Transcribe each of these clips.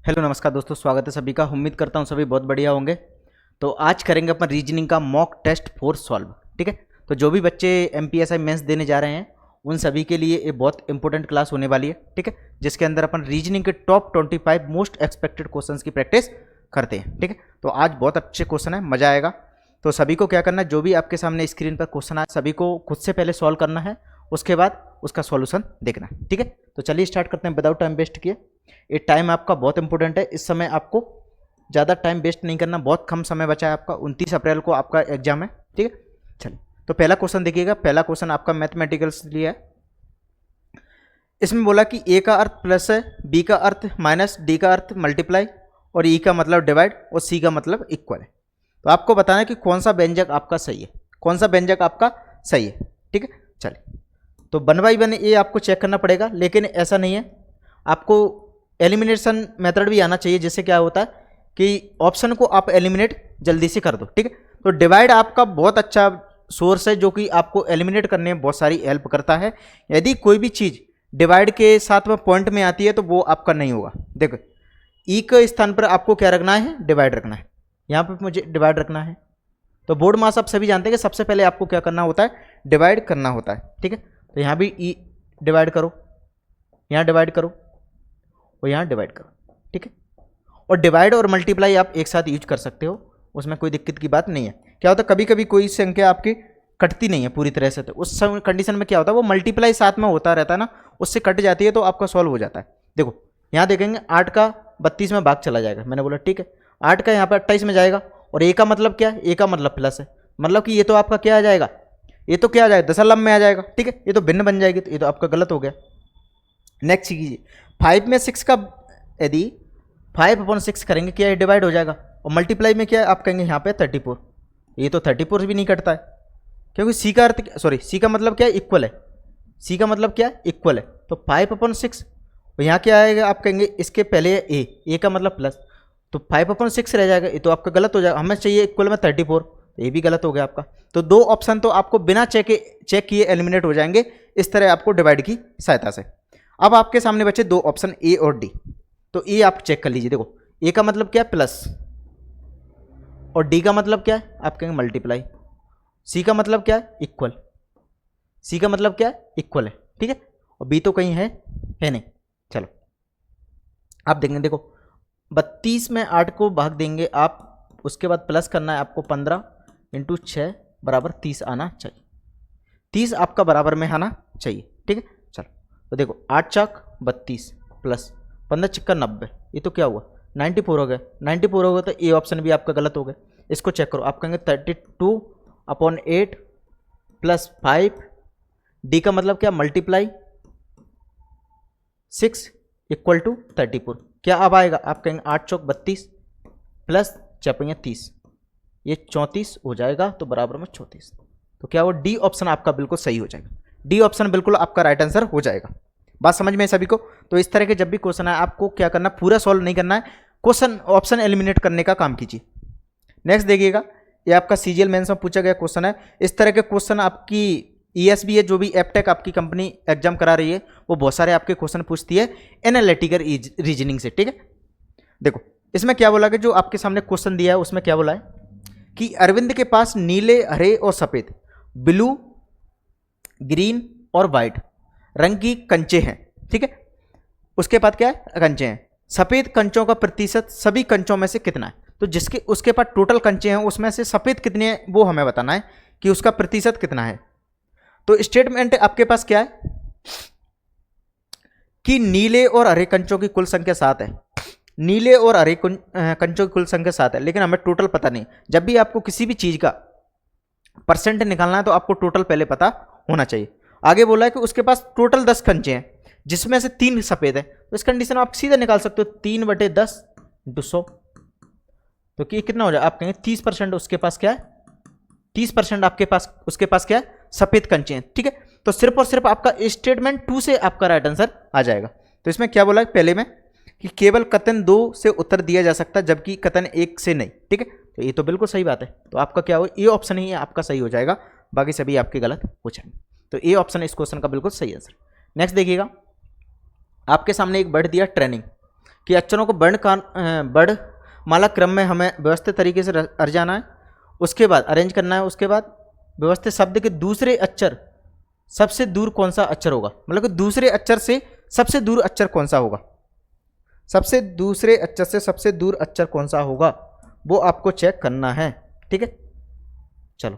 Hello नमस्कार दोस्तों, स्वागत है सभी का। उम्मीद करता हूँ सभी बहुत बढ़िया होंगे। तो आज करेंगे अपन रीजनिंग का मॉक टेस्ट फॉर सॉल्व। ठीक है, तो जो भी बच्चे एमपीएसआई मेंस देने जा रहे हैं उन सभी के लिए ये बहुत इंपॉर्टेंट क्लास होने वाली है। ठीक है, जिसके अंदर अपन रीजनिंग के टॉप 25 मोस्ट एक्सपेक्टेड क्वेश्चंस की प्रैक्टिस करते हैं। ठीक है, तो आज बहुत अच्छे क्वेश्चन है, मजा आएगा। तो सभी को क्या करना है, जो भी आपके सामने स्क्रीन पर क्वेश्चन आए सभी को खुद से पहले सॉल्व करना है, उसके बाद उसका सॉल्यूशन देखना है। ठीक है, तो चलिए स्टार्ट करते हैं विदाउट टाइम वेस्ट किए। ये टाइम आपका बहुत इंपॉर्टेंट है, इस समय आपको ज़्यादा टाइम वेस्ट नहीं करना, बहुत कम समय बचा है आपका। 29 अप्रैल को आपका एग्जाम है। ठीक है, चलिए तो पहला क्वेश्चन देखिएगा। पहला क्वेश्चन आपका मैथमेटिकल्स लिए है। इसमें बोला कि ए का अर्थ प्लस है, बी का अर्थ माइनस, डी का अर्थ मल्टीप्लाई और ई का मतलब डिवाइड और सी का मतलब इक्वल है। तो आपको बताना है कि कौन सा व्यंजक आपका सही है, कौन सा व्यंजक आपका सही है। ठीक है, चलिए तो 1 बाई 1 ये आपको चेक करना पड़ेगा, लेकिन ऐसा नहीं है, आपको एलिमिनेशन मेथड भी आना चाहिए, जिससे क्या होता है कि ऑप्शन को आप एलिमिनेट जल्दी से कर दो। ठीक है, तो डिवाइड आपका बहुत अच्छा सोर्स है जो कि आपको एलिमिनेट करने में बहुत सारी हेल्प करता है। यदि कोई भी चीज़ डिवाइड के साथ में पॉइंट में आती है तो वो आपका नहीं होगा। देखो ई के स्थान पर आपको क्या रखना है, डिवाइड रखना है। यहाँ पर मुझे डिवाइड रखना है, तो बोर्ड मास आप सभी जानते हैं कि सबसे पहले आपको क्या करना होता है, डिवाइड करना होता है। ठीक है, तो यहाँ भी ई डिवाइड करो, यहाँ डिवाइड करो और यहाँ डिवाइड करो। ठीक है, और डिवाइड और मल्टीप्लाई आप एक साथ यूज कर सकते हो, उसमें कोई दिक्कत की बात नहीं है। क्या होता है, कभी कभी कोई संख्या आपकी कटती नहीं है पूरी तरह से, तो उस कंडीशन में क्या होता है, वो मल्टीप्लाई साथ में होता रहता है ना, उससे कट जाती है तो आपका सॉल्व हो जाता है। देखो यहाँ देखेंगे 8 का 32 में भाग चला जाएगा, मैंने बोला ठीक है, 8 का यहाँ पर 28 में जाएगा। और ए का मतलब क्या है, ए का मतलब प्लस है, मतलब कि ये तो आपका क्या आ जाएगा, ये तो क्या आ जाएगा, दशमलव में आ जाएगा। ठीक है, ये तो भिन्न बन जाएगी, तो ये तो आपका गलत हो गया। नेक्स्ट कीजिए, 5 में 6 का यदि 5/6 करेंगे क्या ये डिवाइड हो जाएगा, और मल्टीप्लाई में क्या है आप कहेंगे यहाँ पे 34, ये तो 34 भी नहीं कटता है, क्योंकि सी का अर्थ सॉरी सी का मतलब क्या है, इक्वल है। सी का मतलब क्या है, इक्वल है। तो 5/6 और यहाँ क्या आएगा, आप कहेंगे इसके पहले ए का मतलब प्लस, तो 5/6 रह जाएगा, ये तो आपका गलत हो जाएगा। हमें चाहिए इक्वल में 34, ये भी गलत हो गया आपका। तो दो ऑप्शन तो आपको बिना चेक किए एलिमिनेट हो जाएंगे इस तरह आपको डिवाइड की सहायता से। अब आपके सामने बचे दो ऑप्शन ए और डी, तो ए आप चेक कर लीजिए। देखो ए का मतलब क्या है, प्लस, और डी का मतलब क्या है, आप कहेंगे मल्टीप्लाई। सी का मतलब क्या है, इक्वल। सी का मतलब क्या है, इक्वल है। ठीक है, और बी तो कहीं है नहीं। चलो आप देखेंगे, देखो 32 में 8 को भाग देंगे आप, उसके बाद प्लस करना है आपको, 15 × 6 बराबर 30 आना चाहिए। 30 आपका बराबर में आना चाहिए। ठीक है, चलो तो देखो 8 चाक 32 प्लस 15 चिक्का 90, ये तो क्या हुआ 94 हो गया। 94 हो गया, तो ये ऑप्शन भी आपका गलत हो गया। इसको चेक करो, आप कहेंगे 32/8 + 5, डी का मतलब क्या, मल्टीप्लाई 6 = 34। क्या अब आएगा, आप कहेंगे 8 चौक 32 प्लस चपेंगे 30, ये 34 हो जाएगा, तो बराबर में 34। तो क्या वो डी ऑप्शन आपका बिल्कुल सही हो जाएगा। डी ऑप्शन बिल्कुल आपका राइट आंसर हो जाएगा। बात समझ में है सभी को। तो इस तरह के जब भी क्वेश्चन है आपको क्या करना, पूरा सॉल्व नहीं करना है, क्वेश्चन ऑप्शन एलिमिनेट करने का काम कीजिए। नेक्स्ट देखिएगा, ये आपका सीजीएल मेंस में पूछा गया क्वेश्चन है। इस तरह के क्वेश्चन आपकी ईएसबी है, जो भी एपटेक आपकी कंपनी एग्जाम करा रही है, वो बहुत सारे आपके क्वेश्चन पूछती है एनालिटिकल रीजनिंग से। ठीक है, देखो इसमें क्या बोला कि जो आपके सामने क्वेश्चन दिया है उसमें क्या बोला है कि अरविंद के पास नीले, हरे और सफेद, ब्लू, ग्रीन और व्हाइट रंग की कंचे हैं। ठीक है, उसके बाद क्या है, कंचे हैं। सफेद कंचों का प्रतिशत सभी कंचों में से कितना है, तो जिसके उसके पास टोटल कंचे हैं उसमें से सफेद कितने हैं वो हमें बताना है कि उसका प्रतिशत कितना है। तो स्टेटमेंट आपके पास क्या है कि नीले और हरे कंचों की कुल संख्या 7 है। नीले और हरे कंचों की कुल संख्या 7 है, लेकिन हमें टोटल पता नहीं। जब भी आपको किसी भी चीज का परसेंट निकालना है तो आपको टोटल पहले पता होना चाहिए। आगे बोला है कि उसके पास टोटल 10 कंचे हैं, जिसमें से 3 सफेद है, तो इस कंडीशन में आप सीधा निकाल सकते हो 3/10 × 100, तो कि कितना हो जाए, आप कहेंगे 30% उसके पास क्या है, 30% आपके पास उसके पास क्या है, सफेद कंचे हैं। ठीक है, तो सिर्फ और सिर्फ आपका स्टेटमेंट 2 से आपका राइट आंसर आ जाएगा। तो इसमें क्या बोला है पहले में कि केवल कथन 2 से उत्तर दिया जा सकता है, जबकि कथन 1 से नहीं। ठीक है, तो ये तो बिल्कुल सही बात है। तो आपका क्या हो, ये ऑप्शन ही आपका सही हो जाएगा, बाकी सभी आपके गलत हो जाएंगे। तो ये ऑप्शन इस क्वेश्चन का बिल्कुल सही आंसर। नेक्स्ट देखिएगा, आपके सामने एक वर्ड दिया ट्रेनिंग। कि अक्षरों को वर्णमाला क्रम में हमें व्यवस्थित तरीके से अर्जाना है, उसके बाद अरेंज करना है, उसके बाद व्यवस्थित शब्द के दूसरे अक्षर सबसे दूर कौन सा अक्षर होगा, मतलब कि दूसरे अक्षर से सबसे दूर अक्षर कौन सा होगा, सबसे दूसरे अक्षर से सबसे दूर अक्षर कौन सा होगा वो आपको चेक करना है। ठीक है, चलो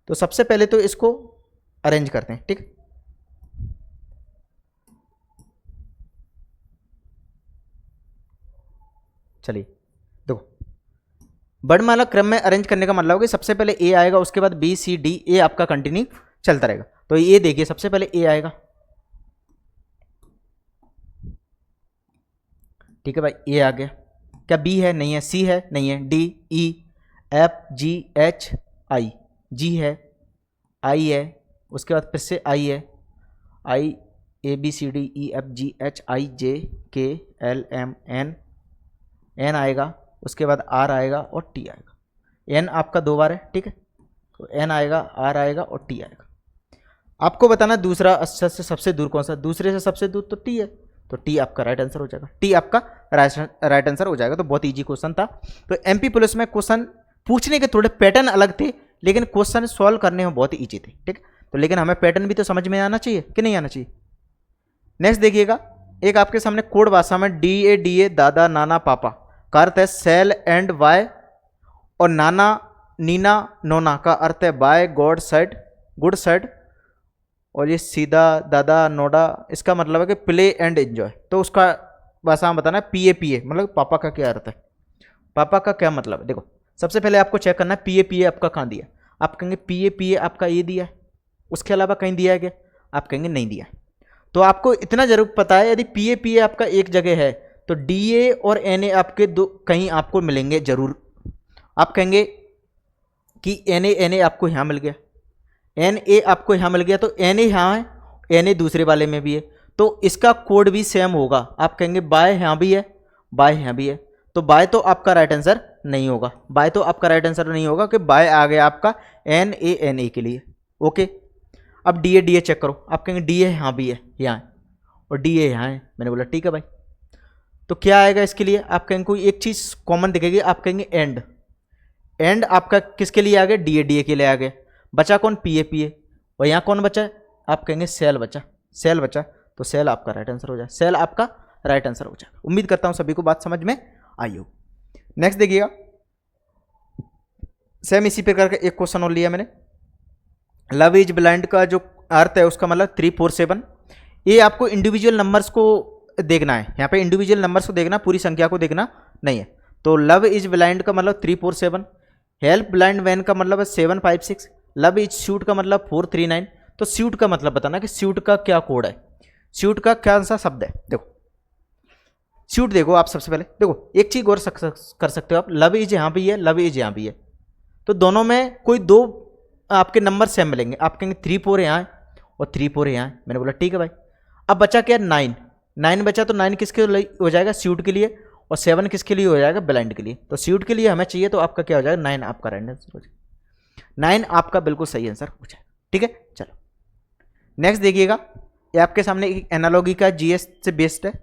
तो सबसे पहले तो इसको अरेंज करते हैं। ठीक, चलिए देखो, वर्णमाला क्रम में अरेंज करने का मतलब है कि सबसे पहले ए आएगा, उसके बाद बी सी डी, ए आपका कंटिन्यू चलता रहेगा। तो ये देखिए सबसे पहले ए आएगा। ठीक है भाई, ए आ गया। क्या बी है? नहीं है। सी है? नहीं है। D, E, F, G, H, I, G है, आई है, उसके बाद फिर से आई है, I, A B C D E F G H I J K L M N, N आएगा, उसके बाद आर आएगा और टी आएगा। एन आपका 2 बार है। ठीक है, तो एन आएगा, आर आएगा और टी आएगा। आपको बताना दूसरा अक्षर से सबसे दूर कौन सा, दूसरे से सबसे दूर तो टी है, तो टी आपका राइट आंसर हो जाएगा। टी आपका राइट आंसर हो जाएगा। तो बहुत इजी क्वेश्चन था। तो एमपी पुलिस में क्वेश्चन पूछने के थोड़े पैटर्न अलग थे, लेकिन क्वेश्चन सॉल्व करने में बहुत इजी थे। ठीक, तो लेकिन हमें पैटर्न भी तो समझ में आना चाहिए कि नहीं आना चाहिए। नेक्स्ट देखिएगा, एक आपके सामने कोड भाषा में डी ए दादा नाना पापा का अर्थ है सेल एंड बाय, और नाना नीना नोना का अर्थ है by god side good side, और ये सीधा दादा नोडा इसका मतलब है कि प्ले एंड एंजॉय। तो उसका भाषा में बताना है पी ए मतलब पापा का क्या अर्थ है, पापा का क्या मतलब है। देखो सबसे पहले आपको चेक करना है पी ए आपका कहाँ दिया। आप कहेंगे पी ए आपका ये दिया है, उसके अलावा कहीं दिया है क्या? आप कहेंगे नहीं दिया। तो आपको इतना जरूर पता है यदि पी ए आपका एक जगह है तो डी ए और एन ए आपके दो कहीं आपको मिलेंगे जरूर। आप कहेंगे कि एन ए आपको यहाँ मिल गया, एन ए आपको यहाँ मिल गया, तो एन ए यहाँ है, एन ए दूसरे वाले में भी है, तो इसका कोड भी सेम होगा। आप कहेंगे बाय यहाँ भी है, बाय यहाँ भी है, तो बाय तो आपका राइट आंसर नहीं होगा, बाय तो आपका राइट आंसर नहीं होगा कि बाय आ गया आपका एन ए के लिए। ओके, अब डी ए चेक करो। आप कहेंगे डी ए यहाँ भी है, यहाँ है, और डी ए यहाँ है। मैंने बोला ठीक है भाई, तो क्या आएगा इसके लिए? आप कहेंगे कोई एक चीज़ कॉमन दिखेगी, आप कहेंगे एंड। एंड आपका किसके लिए आ गया? डी ए के लिए आ गया। बचा कौन? पी ए, और यहाँ कौन बचा? आप कहेंगे सेल बचा, सेल बचा, तो सेल आपका राइट आंसर हो जाए, सेल आपका राइट आंसर हो जाएगा। उम्मीद करता हूँ सभी को बात समझ में आई हो। नेक्स्ट देखिएगा, सेम इसी प्रकार का एक क्वेश्चन और लिया मैंने। लव इज ब्लाइंड का जो अर्थ है उसका मतलब 347। ये आपको इंडिविजुअल नंबर्स को देखना है, यहाँ पे इंडिविजुअल नंबर्स को देखना, पूरी संख्या को देखना नहीं है। तो लव इज ब्लाइंड का मतलब 347, हेल्प ब्लाइंड वैन का मतलब है 756, लव इज शूट का मतलब 439। तो स्यूट का मतलब बताना कि स्यूट का क्या कोड है, स्यूट का क्या सा शब्द है। देखो स्यूट देखो, आप सबसे पहले देखो एक चीज गौर कर सकते हो आप, लव इज यहाँ भी है, लव इज यहाँ भी है, तो दोनों में कोई 2 आपके नंबर सेम मिलेंगे। आप कहेंगे 34 यहाँ है और 34 यहाँ है। मैंने बोला ठीक है भाई। अब बचा क्या? 9 बचा, तो 9 किसके लिए हो जाएगा? स्यूट के लिए, और 7 किसके लिए हो जाएगा? ब्लाइंड के लिए। तो स्यूट के लिए हमें चाहिए, तो आपका क्या हो जाएगा? 9 आपका राइट आंसर हो जाएगा, 9 आपका बिल्कुल सही आंसर हो जाएगा। ठीक है, चलो नेक्स्ट देखिएगा, ये आपके सामने एक एनालॉगी का जीएस से बेस्ड है।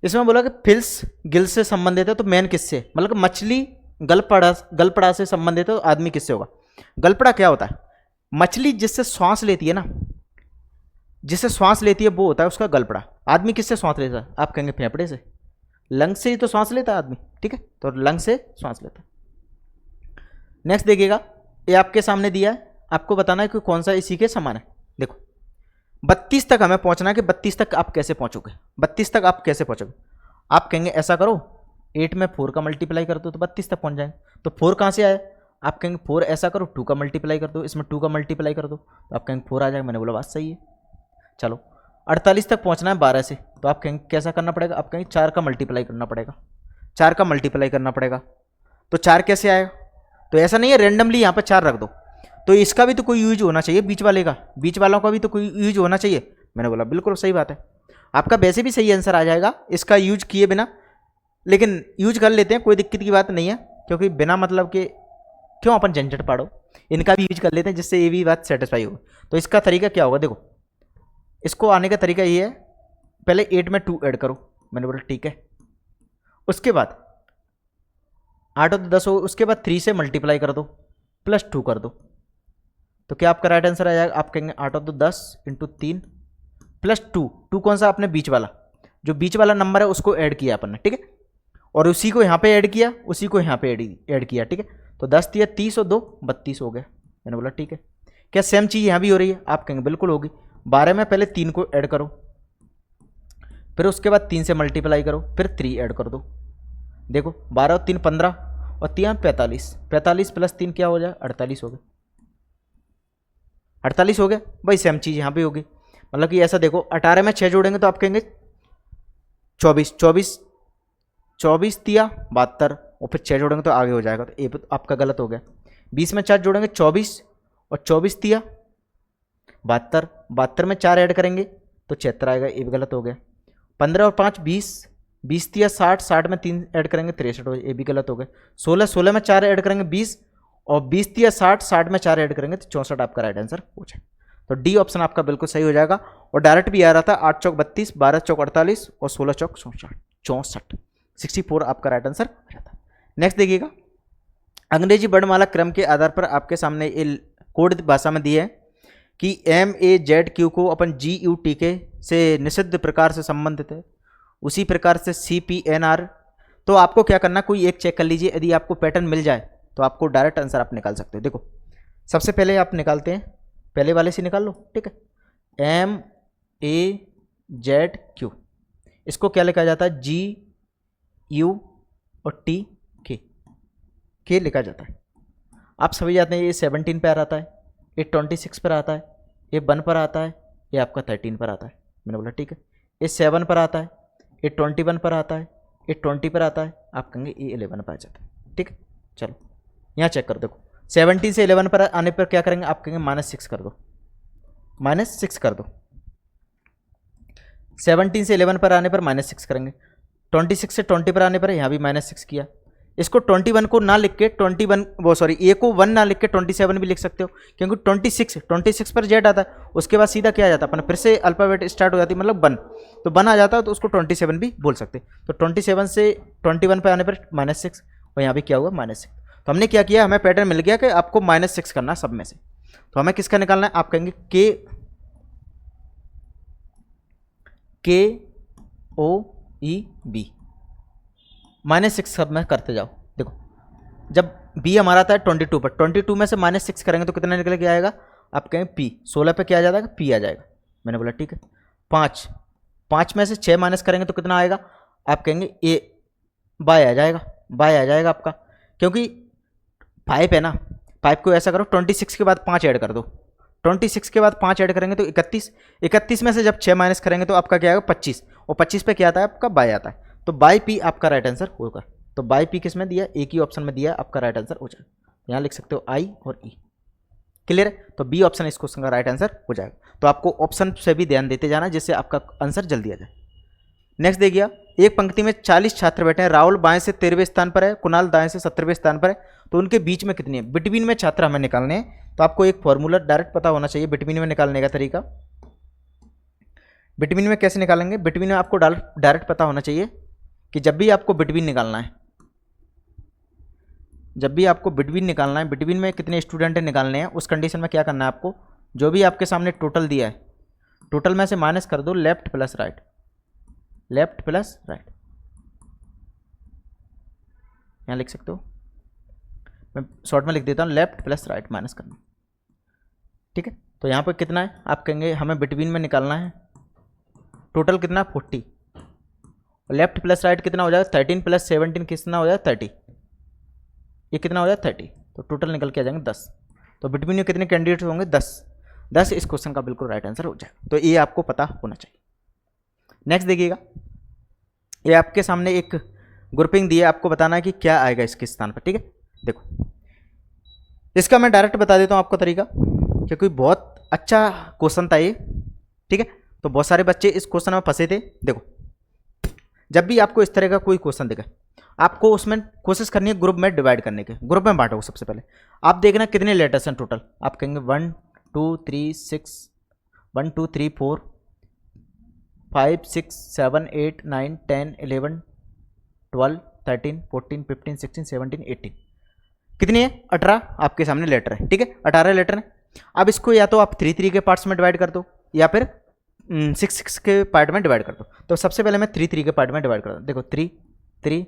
इसमें बोला कि फिल्स गिल से संबंधित है, तो मैन किससे, मतलब मछली गलपड़ा से संबंधित है, तो आदमी किससे होगा? गलपड़ा क्या होता है? मछली जिससे श्वास लेती है ना, जिससे श्वास लेती है वो होता है उसका गलपड़ा। आदमी किससे श्वास लेता है? आप कहेंगे फेफड़े से, लंग से ही तो श्वास लेता है आदमी। ठीक है, तो लंग से श्वास लेता है। नेक्स्ट देखिएगा, ये आपके सामने दिया है, आपको बताना है कि कौन सा इसी के समान है। देखो 32 तक हमें पहुंचना है कि 32 तक आप कैसे पहुंचोगे, 32 तक आप कैसे पहुंचोगे? आप कहेंगे ऐसा करो 8 में 4 का मल्टीप्लाई कर दो तो 32 तक पहुंच जाएंगे। तो 4 कहाँ से आया? आप कहेंगे 4 ऐसा करो 2 का मल्टीप्लाई कर दो, इसमें 2 का मल्टीप्लाई कर दो, तो आप कहेंगे 4 आ जाएगा। मैंने बोला बात सही है। चलो 48 तक पहुंचना है 12 से, तो आप कहेंगे कैसा करना पड़ेगा? आप कहेंगे 4 का मल्टीप्लाई करना पड़ेगा, 4 का मल्टीप्लाई करना पड़ेगा। तो 4 कैसे आएगा? तो ऐसा नहीं है रेंडमली यहाँ पर 4 रख दो, तो इसका भी तो कोई यूज होना चाहिए, बीच वाले का, बीच वालों का भी तो कोई यूज होना चाहिए। मैंने बोला बिल्कुल सही बात है, आपका वैसे भी सही आंसर आ जाएगा इसका यूज किए बिना, लेकिन यूज कर लेते हैं, कोई दिक्कत की बात नहीं है, क्योंकि बिना मतलब के क्यों अपन झंझट पाड़ो, इनका भी यूज कर लेते हैं जिससे ये भी बात सेटिस्फाई हो। तो इसका तरीका क्या होगा? देखो इसको आने का तरीका ये है, पहले 8 में 2 ऐड करो, मैंने बोला ठीक है। उसके बाद 8 और 10 हो, उसके बाद 3 से मल्टीप्लाई कर दो प्लस 2 कर दो, तो क्या आपका राइट आंसर आ जाएगा? आप कहेंगे 8 और 10 इंटू 3 प्लस 2, 2 कौन सा? आपने बीच वाला, जो बीच वाला नंबर है उसको ऐड किया अपन ने, ठीक है, और उसी को यहाँ पे ऐड किया, उसी को यहाँ पे ऐड किया, ठीक है। तो 10 दिया 30 और 2 32 हो गया। मैंने बोला ठीक है। क्या सेम चीज़ यहाँ भी हो रही है? आप कहेंगे बिल्कुल होगी। 12 में पहले 3 को ऐड करो, फिर उसके बाद 3 से मल्टीप्लाई करो, फिर 3 ऐड कर दो। देखो 12 और 3 15 और 3 45, 45 प्लस 3 क्या हो जाए? 48 हो गया। 48 हो गया भाई, सेम चीज़ यहाँ पे होगी। मतलब कि ऐसा देखो, 18 में 6 जोड़ेंगे तो आप कहेंगे 24, 24 24 दिया 72, और फिर 6 जोड़ेंगे तो आगे हो जाएगा, तो ये आपका गलत हो गया। 20 में 4 जोड़ेंगे 24, और 24 दिया 72, 72 में 4 ऐड करेंगे तो 76 आएगा, ये भी गलत हो गया। 15 और 5 20, 20 दिया 60, 60 में 3 ऐड करेंगे 63 हो, ये भी गलत हो गया। 16, 16 में 4 ऐड करेंगे 20, और 20 दिया 60, 60 में 4 ऐड करेंगे तो 64 आपका राइट आंसर हो जाएगा। तो डी ऑप्शन आपका बिल्कुल सही हो जाएगा। और डायरेक्ट भी आ रहा था, 8 चौक 32, 12 चौक 48 और 16 चौक 64, 64 आपका राइट आंसर हो जाता है। नेक्स्ट देखिएगा, अंग्रेजी वर्णमाला क्रम के आधार पर आपके सामने कोड भाषा में दिए है कि MAZQ को अपन GUTK से निषिद्ध प्रकार से संबंधित है, उसी प्रकार से CPNR। तो आपको क्या करना, कोई एक चेक कर लीजिए, यदि आपको पैटर्न मिल जाए तो आपको डायरेक्ट आंसर आप निकाल सकते हो। देखो सबसे पहले आप निकालते हैं, पहले वाले से निकाल लो, ठीक है। MAZQ, इसको क्या लिखा जाता है? GU और TK लिखा जाता है। आप सभी जानते हैं ये 17 पर आता है, ये 26 पर आता है, ये 1 पर आता है, ये आपका 13 पर आता है। मैंने बोला ठीक है। ये 7 पर आता है, ये 21 पर आता है, ये 20 पर आता है, आप कहेंगे ये 11 पर आ जाता है, ठीक है। चलो यहाँ चेक कर देखो, 17 से 11 पर आने पर क्या करेंगे? आप कहेंगे -6 कर दो, -6 कर दो। 17 से 11 पर आने पर -6 करेंगे, 26 से 20 पर आने पर यहाँ भी -6 किया। इसको 21 को ना लिख के 21 वो सॉरी ए को 1 ना लिख के 27 भी लिख सकते हो, क्योंकि 26 पर जेड आता है, उसके बाद सीधा क्या आ जाता है अपना, फिर से अल्फाबेट स्टार्ट हो जाती है, मतलब 1, तो 1 आ जाता है, तो उसको 27 भी बोल सकते हैं। तो 27 से 21 पर आने पर -6, और यहाँ भी क्या हुआ? -6। तो हमने क्या किया, हमें पैटर्न मिल गया कि आपको -6 करना सब में से। तो हमें किसका निकालना है? आप कहेंगे KOEB, -6 सब में करते जाओ। देखो जब B हमारा आता है 22 पर, 22 में से -6 करेंगे तो कितना निकल के आएगा? आप कहेंगे P, 16 पे क्या आ जाएगा? P आ जाएगा। मैंने बोला ठीक है। 5 में से 6 माइनस करेंगे तो कितना आएगा? आप कहेंगे A बाय आ जाएगा, बाय आ जाएगा आपका, क्योंकि 5 है ना। 5 को ऐसा करो 26 के बाद 5 ऐड कर दो, 26 के बाद 5 ऐड करेंगे तो 31, 31 में से जब 6 माइनस करेंगे तो आपका क्या आएगा? 25, और 25 पे क्या आता है? आपका बाय आता है। तो बाय P आपका राइट आंसर होगा। तो बाय P किस में दिया? एक ही ऑप्शन में दिया, आपका राइट आंसर हो जाएगा। यहाँ लिख सकते हो I और E। क्लियर है? तो बी ऑप्शन इस क्वेश्चन का राइट आंसर हो जाएगा। तो आपको ऑप्शन से भी ध्यान देते जाना जिससे आपका आंसर जल्दी आ जाए। नेक्स्ट देखिए, एक पंक्ति में 40 छात्र बैठे हैं, राहुल बाएं से 13वें स्थान पर है, कुणाल दाएं से 17वें स्थान पर है, तो उनके बीच में कितनी है? बिटवीन में छात्र हमें निकालने हैं। तो आपको एक फॉर्मूला डायरेक्ट पता होना चाहिए बिटवीन में निकालने का तरीका। बिटवीन में कैसे निकालेंगे? बिटवीन में आपको डायरेक्ट पता होना चाहिए कि जब भी आपको बिटवीन निकालना है, जब भी आपको बिटवीन निकालना है, बिटवीन में कितने स्टूडेंट निकालने हैं, उस कंडीशन में क्या करना है आपको? जो भी आपके सामने टोटल दिया है, टोटल में से माइनस कर दो left plus right, left plus right. यहाँ लिख सकते हो, मैं शॉर्ट में लिख देता हूँ, लेफ्ट प्लस राइट माइनस करना। ठीक है, तो यहाँ पर कितना है? आप कहेंगे हमें बिटवीन में निकालना है, टोटल कितना? 40, लेफ्ट प्लस राइट कितना हो जाएगा? 13 प्लस 17 कितना हो जाएगा? 30। ये कितना हो जाएगा? 30। तो टोटल निकल के आ जाएंगे 10। तो बिटवीन में कितने कैंडिडेट्स होंगे? 10 इस क्वेश्चन का बिल्कुल राइट आंसर हो जाएगा। तो ये आपको पता होना चाहिए। नेक्स्ट देखिएगा, ये आपके सामने एक ग्रुपिंग दी है, आपको बताना है कि क्या आएगा इसके स्थान पर। ठीक है, देखो इसका मैं डायरेक्ट बता देता हूँ आपको तरीका, क्योंकि बहुत अच्छा क्वेश्चन था ये। ठीक है, तो बहुत सारे बच्चे इस क्वेश्चन में फंसे थे। देखो जब भी आपको इस तरह का कोई क्वेश्चन दिखे, आपको उसमें कोशिश करनी है ग्रुप में डिवाइड करने के। ग्रुप में बांटो सबसे पहले। आप देखना कितने लेटर्स हैं टोटल। आप कहेंगे 1 2 3 6 1 2 3 4 5 6 7 8 9 10 11 12 13 14 15 16 17 18 कितनी है? 18 आपके सामने लेटर है, ठीक है, 18 लेटर है। अब इसको या तो आप 3 3 के पार्ट्स में डिवाइड कर दो या फिर 6 6 के पार्ट में डिवाइड कर दो। तो सबसे पहले मैं 3 3 के पार्ट में डिवाइड कर दूँ। देखो 3 3,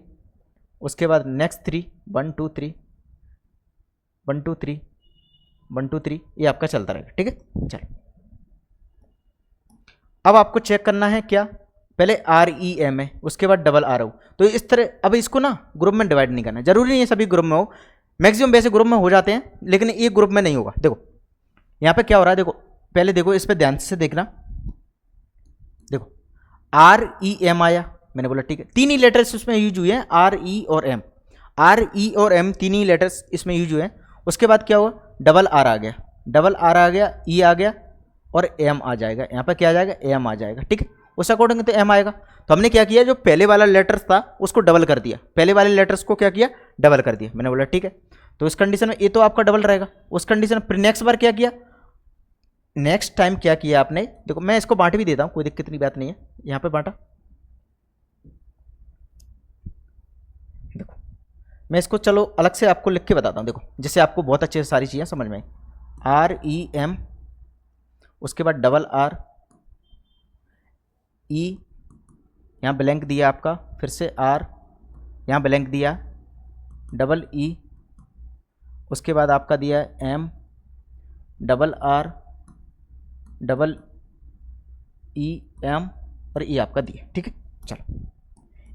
उसके बाद नेक्स्ट 3 1 2 3 1 2 3 1 2 3, ये आपका चलता रहेगा, ठीक है। चलो अब आपको चेक करना है क्या, पहले REM है, उसके बाद RRO। तो इस तरह अब इसको ना ग्रुप में डिवाइड नहीं करना, जरूरी नहीं है सभी ग्रुप में हो, मैक्सिमम वैसे ग्रुप में हो जाते हैं, लेकिन एक ग्रुप में नहीं होगा। देखो यहाँ पे क्या हो रहा है, देखो पहले देखो इस पे ध्यान से देखना। देखो REM आया, मैंने बोला ठीक है, तीन ही लेटर्स उसमें यूज हुए हैं, RE और M, RE और M तीन ही लेटर्स इसमें यूज हुए हैं। उसके बाद क्या हुआ, RR आ गया, RR आ गया, E आ गया और M आ जाएगा, यहाँ पे क्या आ जाएगा, M आ जाएगा, ठीक है। उस अकॉर्डिंग तो M आएगा। तो हमने क्या किया, जो पहले वाला लेटर्स था उसको डबल कर दिया, पहले वाले लेटर्स को क्या किया, डबल कर दिया। मैंने बोला ठीक है, तो इस कंडीशन में ये तो आपका डबल रहेगा। उस कंडीशन में फिर नेक्स्ट बार क्या किया, नेक्स्ट टाइम क्या किया आपने, देखो मैं इसको बांट भी देता हूँ, कोई दिक्कत की बात नहीं है, यहाँ पे बांटा। देखो मैं इसको चलो अलग से आपको लिख के बताता हूँ, देखो जिससे आपको बहुत अच्छे से सारी चीज़ें समझ में आई। REM, उसके बाद RR, E, यहाँ ब्लैंक दिया आपका, फिर से R, यहाँ ब्लैंक दिया, E, उसके बाद आपका दिया M, RR, EM और E आपका दिया, ठीक है। चलो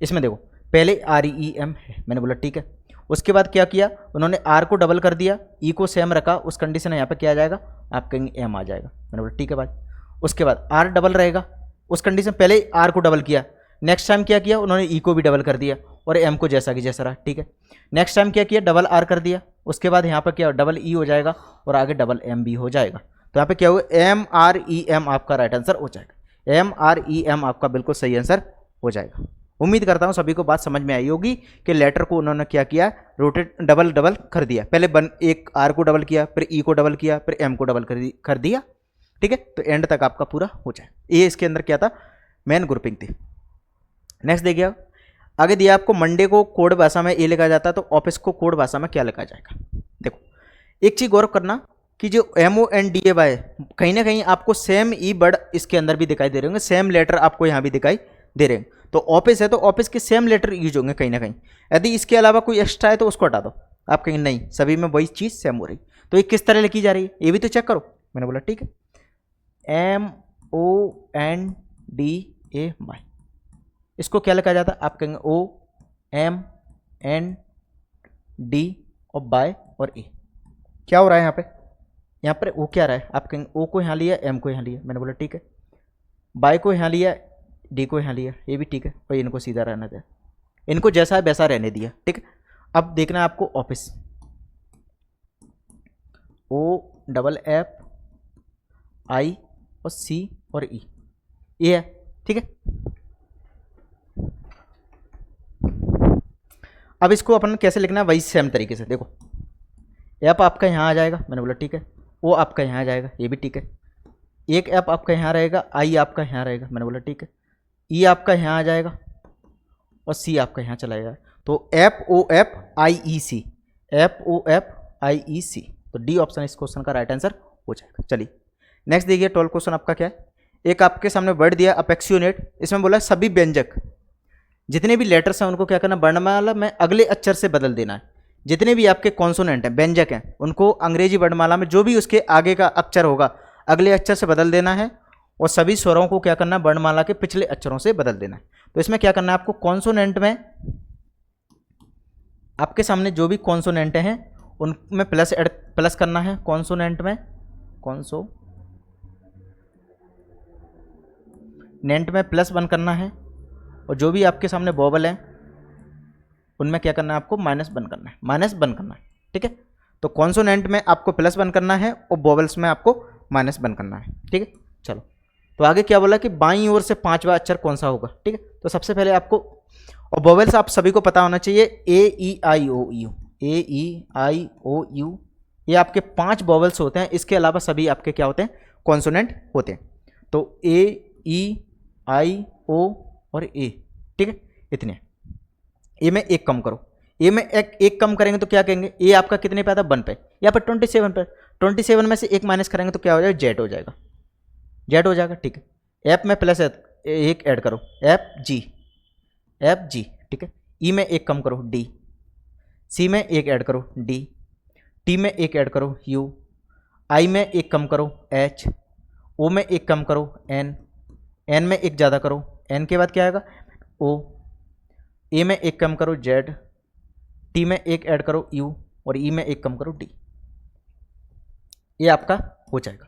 इसमें देखो पहले REM है, मैंने बोला ठीक है। उसके बाद क्या किया उन्होंने, R को डबल कर दिया, E को सेम रखा, उस कंडीशन में यहाँ पे क्या आ जाएगा, आप कहेंगे M आ जाएगा। मैंने बोला ठीक है भाई। उसके बाद R डबल रहेगा, उस कंडीशन पहले R को डबल किया, नेक्स्ट टाइम क्या किया उन्होंने, E को भी डबल कर दिया और M को जैसा कि जैसा रहा, ठीक है। नेक्स्ट टाइम क्या किया, RR कर दिया, उसके बाद यहाँ पर क्या E हो जाएगा और आगे M भी हो जाएगा। तो यहाँ पे क्या हुआ, MREM आपका राइट आंसर हो जाएगा, MREM आपका बिल्कुल सही आंसर हो जाएगा। उम्मीद करता हूँ सभी को बात समझ में आई होगी कि लेटर को उन्होंने क्या किया, रोटेट डबल कर दिया, पहले एक R को डबल किया, फिर E को डबल किया, फिर M को डबल कर दिया, ठीक है। तो एंड तक आपका पूरा हो जाए, ये इसके अंदर क्या था, मेन ग्रुपिंग थी। नेक्स्ट देखिए आगे दिया आपको, मंडे को कोड भाषा में ए लिखा जाता है, तो ऑफिस को कोड भाषा में क्या लिखा जाएगा। देखो एक चीज गौर करना कि जो MONDAY कहीं ना कहीं आपको सेम ई वर्ड इसके अंदर भी दिखाई दे रहे होंगे, सेम लेटर आपको यहाँ भी दिखाई दे रहे हैं। तो ऑफिस है तो ऑफिस के सेम लेटर यूज होंगे कहीं ना कहीं, यदि इसके अलावा कोई एक्स्ट्रा है तो उसको हटा दो, आप कहेंगे नहीं सभी में वही चीज़ सेम हो रही। तो ये किस तरह लिखी जा रही है ये भी तो चेक करो। मैंने बोला ठीक है, MONDAY, इसको क्या लिखा जाता है, आप कहेंगे OMND और बाय और ए। क्या हो रहा है यहाँ पर ओ क्या रहा है, आप कहेंगे ओ को यहाँ लिया, M को यहाँ लिया। मैंने बोला ठीक है, बाय को यहाँ लिया, डी को यहाँ लिया, ये भी ठीक है, और इनको सीधा रहना दिया, इनको जैसा है वैसा रहने दिया, ठीक है। अब देखना है आपको ऑफिस, OFFI और C और E, ये है, ठीक है। अब इसको अपन कैसे लिखना है, वही सेम तरीके से देखो, ऐप आपका यहाँ आ जाएगा, मैंने बोला ठीक है, ओ आपका यहाँ आ जाएगा, ये भी ठीक है। एक ऐप आपका यहाँ रहेगा, आई आपका यहाँ रहेगा, मैंने बोला ठीक है। ई आपका यहाँ आ जाएगा और सी आपका यहाँ चला जाएगा। तो FOFIEC, FOFIEC, तो डी ऑप्शन इस क्वेश्चन का राइट आंसर हो जाएगा। चलिए नेक्स्ट देखिए, 12 क्वेश्चन आपका क्या है। एक आपके सामने वर्ड दिया अपेक्सियोनेट, इसमें बोला सभी व्यंजक जितने भी लेटर्स हैं उनको क्या करना, वर्णमाला में अगले अक्षर से बदल देना है। जितने भी आपके कॉन्सोनेंट हैं, व्यंजक हैं, उनको अंग्रेजी वर्णमाला में जो भी उसके आगे का अक्षर होगा अगले अक्षर से बदल देना है, और सभी स्वरों को क्या करना है, वर्णमाला के पिछले अक्षरों से बदल देना है। तो इसमें क्या करना है आपको, कॉन्सोनेंट में आपके सामने जो भी कॉन्सोनेंट हैं उनमें प्लस करना है, कॉन्सोनेंट में +1 करना है, और जो भी आपके सामने वोवल हैं उनमें क्या करना है आपको, -1 करना है, ठीक है। तो कॉन्सोनेंट में आपको +1 करना है और वोवल्स में आपको -1 करना है, ठीक है। चलो तो आगे क्या बोला कि बाईं ओर से 5वां अक्षर कौन सा होगा, ठीक है। तो सबसे पहले आपको, और वोवेल्स आप सभी को पता होना चाहिए, A E I O U, ये आपके 5 वोवेल्स होते हैं, इसके अलावा सभी आपके क्या होते हैं, कॉन्सोनेंट होते हैं। तो A E आई ओ और ए, ठीक है, इतने। ए में एक कम करो, ए में एक कम करेंगे तो क्या कहेंगे, ए आपका कितने पे आता है 1 पे, यहाँ पर 27 पर, 27 में से एक माइनस करेंगे तो क्या हो जाएगा, जेड हो जाएगा, जेड हो जाएगा, ठीक है। एफ में प्लस एक ऐड करो, एफ जी, ठीक है। ई में एक कम करो, डी, सी में एक ऐड करो, डी, टी में एक ऐड करो, यू, आई में एक कम करो, एच, ओ में एक कम करो, एन, एन में एक ज़्यादा करो, एन के बाद क्या आएगा, ओ, ए में एक कम करो, जेड, टी में एक ऐड करो, यू, और ई में एक कम करो, डी। ये आपका हो जाएगा।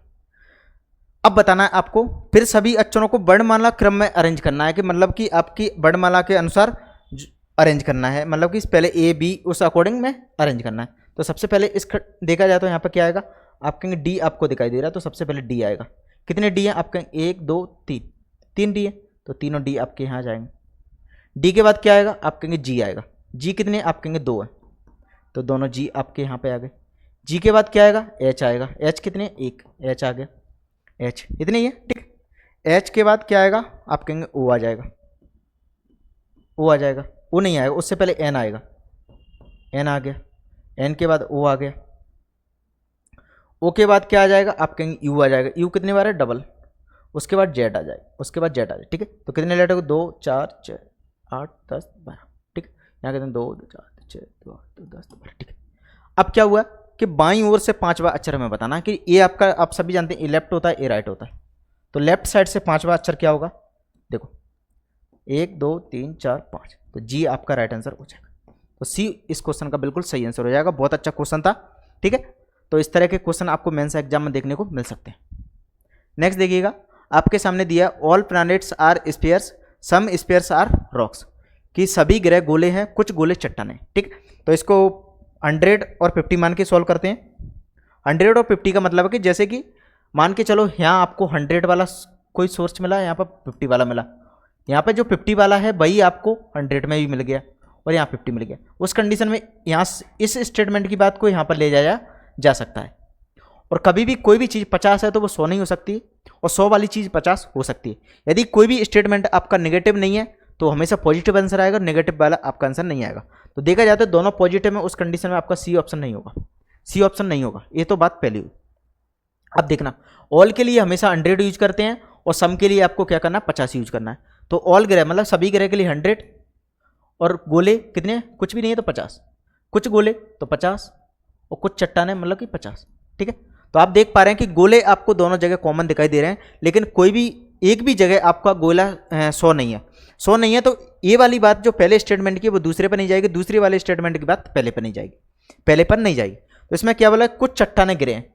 अब बताना है आपको फिर सभी अक्षरों को वर्णमाला क्रम में अरेंज करना है, कि मतलब कि आपकी वर्णमाला के अनुसार अरेंज करना है, मतलब कि पहले ए बी उस अकॉर्डिंग में अरेंज करना है। तो सबसे पहले इस देखा जाए तो यहाँ पर क्या आएगा, आप कहेंगे डी आपको दिखाई दे रहा है, तो सबसे पहले डी आएगा। कितने डी हैं, आप कहेंगे 1 2 3, 3 डी है, तो तीनों डी आपके यहाँ जाएंगे। डी के बाद क्या आएगा, आप कहेंगे जी आएगा, जी कितने, आप कहेंगे 2 है, तो दोनों जी आपके यहाँ पे आ गए। जी के बाद क्या आएगा, एच आएगा, एच कितने, 1, एच आ गया, एच इतने ही है, ठीक। एच के बाद क्या आएगा, आप कहेंगे ओ आ जाएगा, ओ आ जाएगा, ओ नहीं आएगा, उससे पहले एन आएगा, एन आ गया, एन के बाद ओ आ गया, ओ के बाद क्या आ जाएगा, आप कहेंगे यू आ जाएगा, यू कितनी बार है, डबल, उसके बाद जेड आ जाएगा, उसके बाद जेड आ जाएगा, ठीक है। तो कितने लेटर को, 2 4 6 8 10 12, ठीक है। यहाँ कहते हैं 2 2 4 6 2 8 10 12, ठीक है। अब क्या हुआ कि बाईं ओर से 5वां अक्षर हमें बताना कि ए आपका, आप सभी जानते हैं ए लेफ्ट होता है, ए राइट होता है, तो लेफ्ट साइड से 5वां अक्षर क्या होगा, देखो 1 2 3 4 5, तो जी आपका राइट आंसर हो जाएगा। तो सी इस क्वेश्चन का बिल्कुल सही आंसर हो जाएगा। बहुत अच्छा क्वेश्चन था, ठीक है। तो इस तरह के क्वेश्चन आपको मेंस एग्जाम में देखने को मिल सकते हैं। नेक्स्ट देखिएगा, आपके सामने दिया all planets are spheres, some spheres are rocks, कि सभी ग्रह गोले हैं, कुछ गोले चट्टाने, ठीक। तो इसको 100 और 50 मान के सॉल्व करते हैं। 100 और 50 का मतलब है कि जैसे कि मान के चलो यहाँ आपको 100 वाला कोई सोर्स मिला, यहाँ पर 50 वाला मिला, यहाँ पे जो 50 वाला है वही आपको 100 में भी मिल गया और यहाँ 50 मिल गया। उस कंडीशन में यहाँ इस स्टेटमेंट की बात को यहाँ पर ले जाया जा सकता है। और कभी भी कोई भी चीज़ 50 है तो वो 100 नहीं हो सकती, और 100 वाली चीज़ 50 हो सकती है। यदि कोई भी स्टेटमेंट आपका नेगेटिव नहीं है तो हमेशा पॉजिटिव आंसर आएगा, नेगेटिव वाला आपका आंसर नहीं आएगा। तो देखा जाता है दोनों पॉजिटिव में, उस कंडीशन में आपका सी ऑप्शन नहीं होगा, सी ऑप्शन नहीं होगा। ये तो बात पहली हुई। अब देखना, ऑल के लिए हमेशा 100 यूज करते हैं और सम के लिए आपको क्या करना है, 50 यूज करना है। तो ऑल ग्रह मतलब सभी ग्रह के लिए 100 और गोले कितने, कुछ भी नहीं है तो 50, कुछ गोले तो 50 और कुछ चट्टाने मतलब कि 50, ठीक है। तो आप देख पा रहे हैं कि गोले आपको दोनों जगह कॉमन दिखाई दे रहे हैं, लेकिन कोई भी एक भी जगह आपका गोला 100 नहीं है, 100 नहीं है। तो ये वाली बात जो पहले स्टेटमेंट की वो दूसरे पर नहीं जाएगी, दूसरे वाले स्टेटमेंट की बात पहले पर नहीं जाएगी, पहले पर नहीं जाएगी। तो इसमें क्या बोला, कुछ चट्टाने गिरे हैं,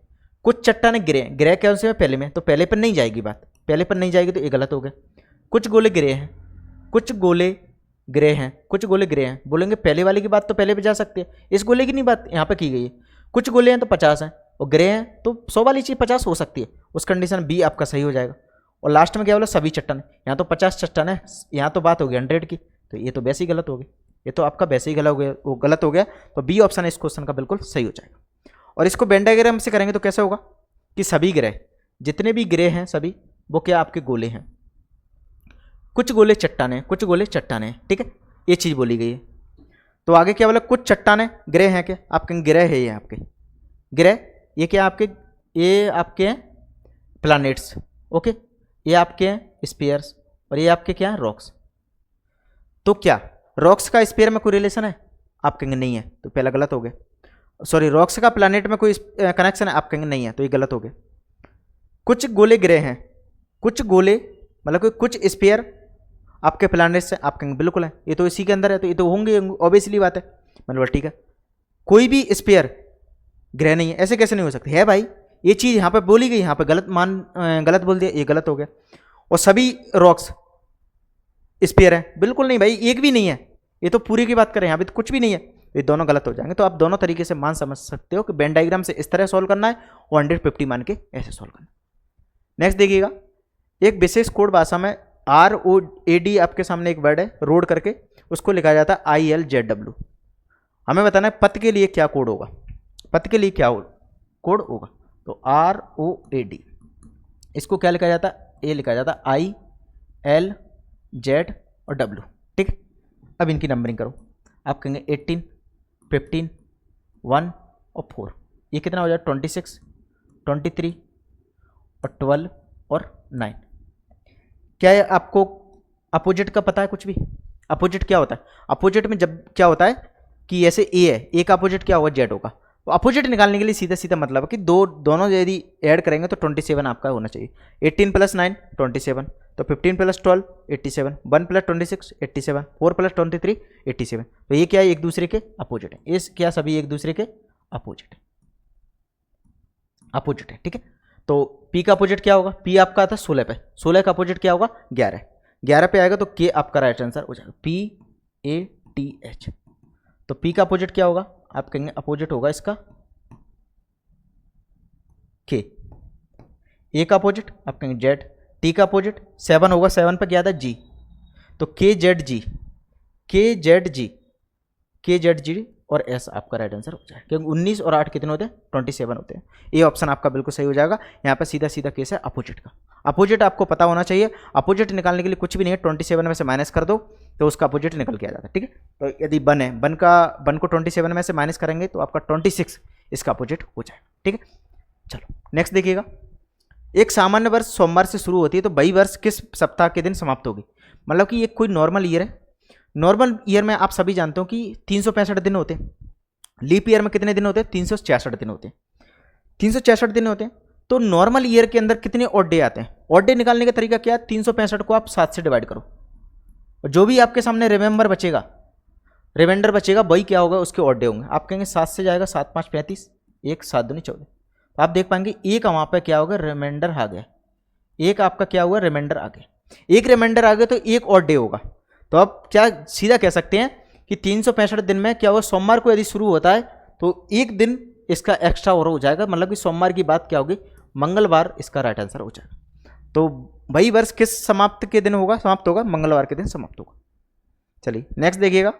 कुछ चट्टाने गिरे हैं, ग्रह क्या उनसे पहले में, तो पहले पर नहीं जाएगी बात, पहले पर नहीं जाएगी तो ये गलत हो गया। कुछ गोले गिरे हैं, कुछ गोले गिरे हैं, कुछ गोले गिरे हैं, बोलेंगे पहले वाले की बात तो पहले पे जा सकती है, इस गोले की नहीं बात यहाँ पे की गई है। कुछ गोले हैं तो 50 हैं और गिरे हैं तो 100 वाली चीज़ 50 हो सकती है, उस कंडीशन बी आपका सही हो जाएगा। और लास्ट में क्या बोला, सभी चट्टान, यहाँ तो 50 चट्टान है, यहाँ तो बात हो गई 100 की, तो ये तो वैसे ही गलत हो गई, ये तो आपका वैसे ही गलत हो गया, वो गलत हो गया। तो बी ऑप्शन इस क्वेश्चन का बिल्कुल सही हो जाएगा। और इसको वेन डायग्राम से करेंगे तो कैसे होगा कि सभी ग्रह, जितने भी ग्रह हैं सभी, वो क्या आपके गोले हैं, कुछ गोले चट्टाने, कुछ गोले चट्टाने, ठीक है, ये चीज़ बोली गई है। तो आगे क्या बोला, कुछ चट्टाने ग्रह हैं क्या, आप कहेंगे ग्रह है, ये आपके ग्रह, ये क्या आपके, ये आपके हैं प्लैनेट्स, ओके, ये आपके हैं स्फीयर्स और ये आपके क्या हैं रॉक्स। तो क्या रॉक्स का स्फीयर में कोई रिलेशन है, आप कहेंगे नहीं है, तो पहला गलत हो गया। सॉरी, रॉक्स का प्लैनेट में कोई कनेक्शन है, आप कहेंगे नहीं है, तो ये गलत हो गया। कुछ गोले ग्रह हैं, कुछ गोले मतलब कि कुछ स्फीयर आपके प्लैनेट से, आप कहेंगे बिल्कुल है, ये तो इसी के अंदर है, तो ये तो होंगे, ऑब्वियसली बात है, मतलब ठीक है। कोई भी स्फीयर ग्रह नहीं है, ऐसे कैसे नहीं हो सकते, है भाई, ये चीज़ यहाँ पे बोली गई, यहाँ पे गलत बोल दिया, ये गलत हो गया। और सभी रॉक्स स्फीयर है, बिल्कुल नहीं भाई, एक भी नहीं है, ये तो पूरी की बात करें, यहाँ पे तो कुछ भी नहीं है, ये दोनों गलत हो जाएंगे। तो आप दोनों तरीके से मान समझ सकते हो कि वेन डायग्राम से इस तरह सॉल्व करना है और 150 मान के ऐसे सॉल्व करना है। नेक्स्ट देखिएगा, एक विशेष कोड भाषा में ROAD आपके सामने एक वर्ड है, रोड करके, उसको लिखा जाता है ILZW। हमें बताना है पथ के लिए क्या कोड होगा, पथ के लिए क्या कोड होगा, तो ROAD, इसको क्या लिखा जाता है, ये लिखा जाता है L, Z और W, ठीक है। अब इनकी नंबरिंग करो, आप कहेंगे 18, 15, 1 और 4, ये कितना हो जाए 26, 23 और 12 और 9। क्या है आपको अपोजिट का पता है कुछ भी? अपोजिट क्या होता है? अपोजिट में जब क्या होता है कि ऐसे ए है, ए का अपोजिट क्या होगा? जेड होगा। तो अपोजिट निकालने के लिए सीधा सीधा मतलब है कि दोनों यदि ऐड करेंगे तो 27 आपका होना चाहिए। 18 + 9 27, तो 15 + 12 87, 1 + 26 87, 4 + 23 87। तो ये क्या है? एक दूसरे के अपोजिट है। ये क्या सभी एक दूसरे के अपोजिट है, अपोजिट है, ठीक है। तो P का अपोजिट क्या होगा? P आपका आता है 16 पे, 16 का अपोजिट क्या होगा? 11, 11 पे आएगा तो K आपका राइट आंसर हो जाएगा, PATH। तो P का अपोजिट क्या होगा? आप कहेंगे अपोजिट होगा इसका K। A का अपोजिट आप कहेंगे Z। T का अपोजिट 7 होगा, 7 पे क्या आता है? G। तो KZG, KZG, KZG और S आपका राइट आंसर हो जाएगा, क्योंकि 19 और 8 कितने होते हैं? 27 होते हैं। ये ऑप्शन आपका बिल्कुल सही हो जाएगा। यहाँ पे सीधा सीधा केस है अपोजिट का। अपोजिट आपको पता होना चाहिए। अपोजिट निकालने के लिए कुछ भी नहीं है, 27 में से माइनस कर दो तो उसका अपोजिट निकल के आ जाता है, ठीक है। तो यदि 1 है, 1 को 27 में से माइनस करेंगे तो आपका 26 इसका अपोजिट हो जाएगा, ठीक है। चलो नेक्स्ट देखिएगा। एक सामान्य वर्ष सोमवार से शुरू होती है तो 22 वर्ष किस सप्ताह के दिन समाप्त होगी? मतलब कि ये कोई नॉर्मल ईयर है। नॉर्मल ईयर में आप सभी जानते हो कि 365 दिन होते हैं। लीप ईयर में कितने दिन होते हैं? 366 दिन होते हैं। 366 दिन होते हैं। तो नॉर्मल ईयर के अंदर कितने ऑड डे आते हैं? ऑड डे निकालने का तरीका क्या है? 365 को आप 7 से डिवाइड करो, और जो भी आपके सामने रिमेंबर बचेगा, रिमाइंडर बचेगा, वही क्या होगा? उसके ऑड डे होंगे। आप कहेंगे 7 से जाएगा 7 5 35, 1 7 दूनी 14। तो आप देख पाएंगे एक वहाँ पर क्या होगा? रिमाइंडर आ गया। एक आपका क्या हुआ? रिमाइंडर आ गया। एक रिमाइंडर आ गया तो एक ऑड डे होगा। तो आप क्या सीधा कह सकते हैं कि 365 दिन में क्या होगा? सोमवार को यदि शुरू होता है तो एक दिन इसका एक्स्ट्रा और हो जाएगा, मतलब कि सोमवार की बात क्या होगी? मंगलवार इसका राइट आंसर हो जाएगा। तो वही वर्ष किस समाप्त के दिन होगा? समाप्त होगा मंगलवार के दिन समाप्त होगा। चलिए नेक्स्ट देखिएगा।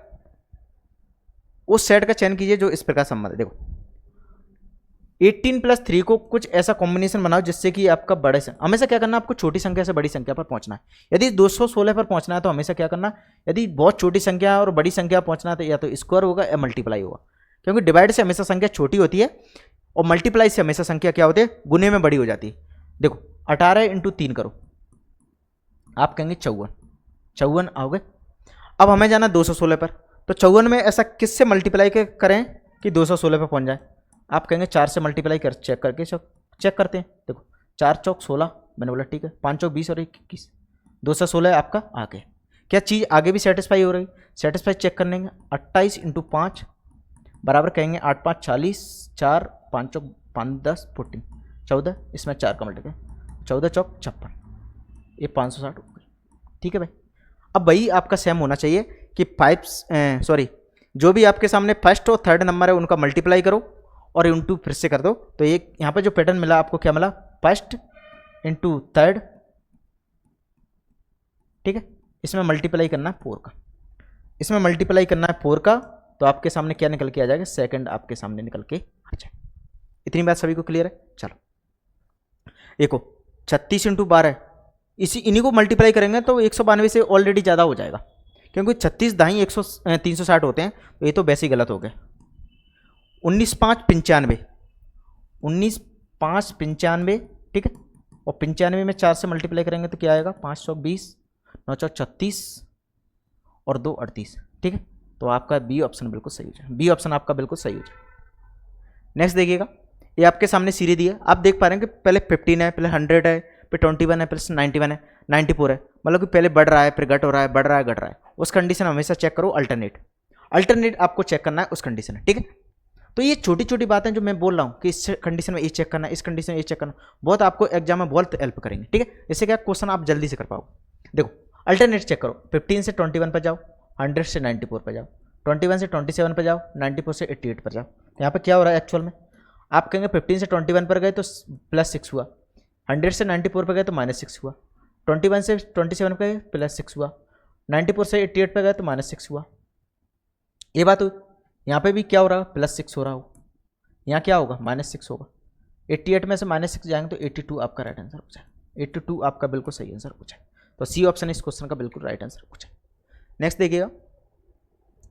उस सेट का चयन कीजिए जो इस प्रकार संबंध है। देखो 18 + 3 को कुछ ऐसा कॉम्बिनेशन बनाओ जिससे कि आपका बड़े से हमेशा क्या करना? आपको छोटी संख्या से बड़ी संख्या पर पहुंचना है। यदि 216 पर पहुंचना है तो हमेशा क्या करना? यदि बहुत छोटी संख्या और बड़ी संख्या पहुंचना है तो या तो स्क्वायर होगा या मल्टीप्लाई होगा, क्योंकि डिवाइड से हमेशा संख्या छोटी होती है और मल्टीप्लाई से हमेशा संख्या क्या होती है? गुने में बड़ी हो जाती है। देखो 18 × 3 करो, आप कहेंगे 54, 54 आओगे। अब हमें जाना 216 पर, तो 54 में ऐसा किससे मल्टीप्लाई करें कि 216 पर पहुंच जाए? आप कहेंगे 4 से मल्टीप्लाई कर चेक करके चेक करते हैं। देखो 4 चौक 16, मैंने बोला ठीक है, 5 चौक 20 और 21, 216 आपका आगे। क्या चीज़ आगे भी सेटिस्फाई हो रही? सेटिस्फाई चेक करने 28 × 5 बराबर कहेंगे 8 5 40, 4 5 चौक 5 10 14, 14, इसमें 4 का मल्टीप्लाई 14 चौक 56, ये 560 हो गई, ठीक है भाई। अब वही आपका सेम होना चाहिए कि जो भी आपके सामने फर्स्ट और थर्ड नंबर है उनका मल्टीप्लाई करो और इंटू फिर से कर दो। तो एक यहाँ पे जो पैटर्न मिला आपको क्या मिला? फर्स्ट इंटू थर्ड, ठीक है। इसमें मल्टीप्लाई करना है 4 का, इसमें मल्टीप्लाई करना है 4 का, तो आपके सामने क्या निकल के आ जाएगा? सेकंड आपके सामने निकल के आ जाएगा। इतनी बात सभी को क्लियर है? चलो देखो 36 × 12, इन्हीं को मल्टीप्लाई करेंगे तो 192 से ऑलरेडी ज़्यादा हो जाएगा, क्योंकि 36 दाई 360 होते हैं, तो ये तो वैसे ही गलत हो गए। 19 5 95, 19 5 95, ठीक है। और 95 में 4 से मल्टीप्लाई करेंगे तो क्या आएगा? 5 चौक 20, 9 चौक 36 और 2 38, ठीक है। तो आपका बी ऑप्शन बिल्कुल सही हो जाए, बी ऑप्शन आपका बिल्कुल सही हो जाए। नेक्स्ट देखिएगा, ये आपके सामने सीरीज दी है, आप देख पा रहे हैं कि पहले 15 है, पहले 100 है, फिर 21 है, फिर 91 है, 94 है, मतलब कि पहले बढ़ रहा है, फिर घट हो रहा है, बढ़ रहा है, घट रहा है। उस कंडीशन हमेशा चेक करो अल्टरनेट आपको चेक करना है उस कंडीशन में, ठीक है। तो ये छोटी छोटी बातें जो मैं बोल रहा हूँ कि इस कंडीशन में ये चेक करना, इस कंडीशन में ये चेक करना, बहुत आपको एग्जाम में बहुत हेल्प करेंगे, ठीक है। इससे क्या क्वेश्चन आप जल्दी से कर पाओगे। देखो अल्टरनेट चेक करो, 15 से 21 पर जाओ, 100 से 94 पर जाओ, 21 से 27 पर जाओ, 94 से 88 पर जाओ। यहाँ पर क्या हो रहा है एक्चुअल में? आप कहेंगे 15 से 21 पर गए तो +6 हुआ, 100 से 94 पर गए तो -6 हुआ, 21 से 27 पर गए +6 हुआ, 94 से 88 पर गए तो -6 हुआ। ये बात हुई। यहाँ पे भी क्या हो रहा है? +6 हो रहा हो, यहाँ क्या होगा? -6 होगा। 88 में से -6 जाएंगे तो 82 आपका राइट आंसर हो जाए, 82 आपका बिल्कुल सही आंसर हो जाए। तो सी ऑप्शन इस क्वेश्चन का बिल्कुल राइट आंसर हो जाएगा। नेक्स्ट देखिएगा,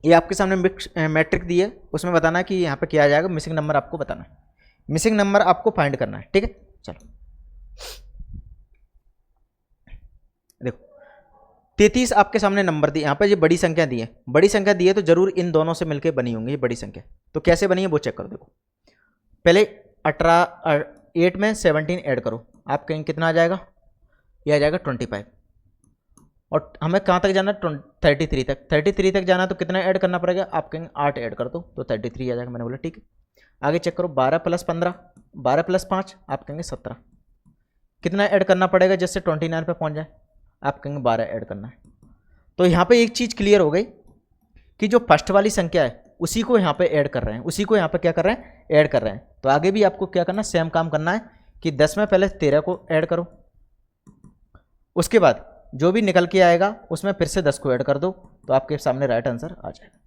ये आपके सामने मैट्रिक दी है, उसमें बताना है कि यहाँ पे क्या आ जाएगा, मिसिंग नंबर आपको बताना है, मिसिंग नंबर आपको फाइंड करना है, ठीक है। चलो देखो 33 आपके सामने नंबर दिए, यहाँ पे ये बड़ी संख्या दी है, बड़ी संख्या दी है तो जरूर इन दोनों से मिलकर बनी होंगी ये बड़ी संख्या। तो कैसे बनी है वो चेक करो। देखो पहले 8 में 17 ऐड करो, आप कहेंगे कितना आ जाएगा, ये आ जाएगा 25। और हमें कहाँ तक जाना है, 33 तक, 33 तक जाना तो कितना ऐड करना पड़ेगा, आप कहेंगे 8 ऐड कर दो तो 33 आ जाएगा। मैंने बोला ठीक है। आगे चेक करो 12 + 15, 12 + 5 आप कहेंगे 17, कितना ऐड करना पड़ेगा जिससे 29 पे पहुँच जाए, आप कहेंगे 12 ऐड करना है। तो यहाँ पे एक चीज़ क्लियर हो गई कि जो फर्स्ट वाली संख्या है उसी को यहाँ पे ऐड कर रहे हैं, उसी को यहाँ पे क्या कर रहे हैं, ऐड कर रहे हैं। तो आगे भी आपको क्या करना है, सेम काम करना है कि 10 में पहले 13 को ऐड करो, उसके बाद जो भी निकल के आएगा उसमें फिर से 10 को ऐड कर दो, तो आपके सामने राइट आंसर आ जाएगा।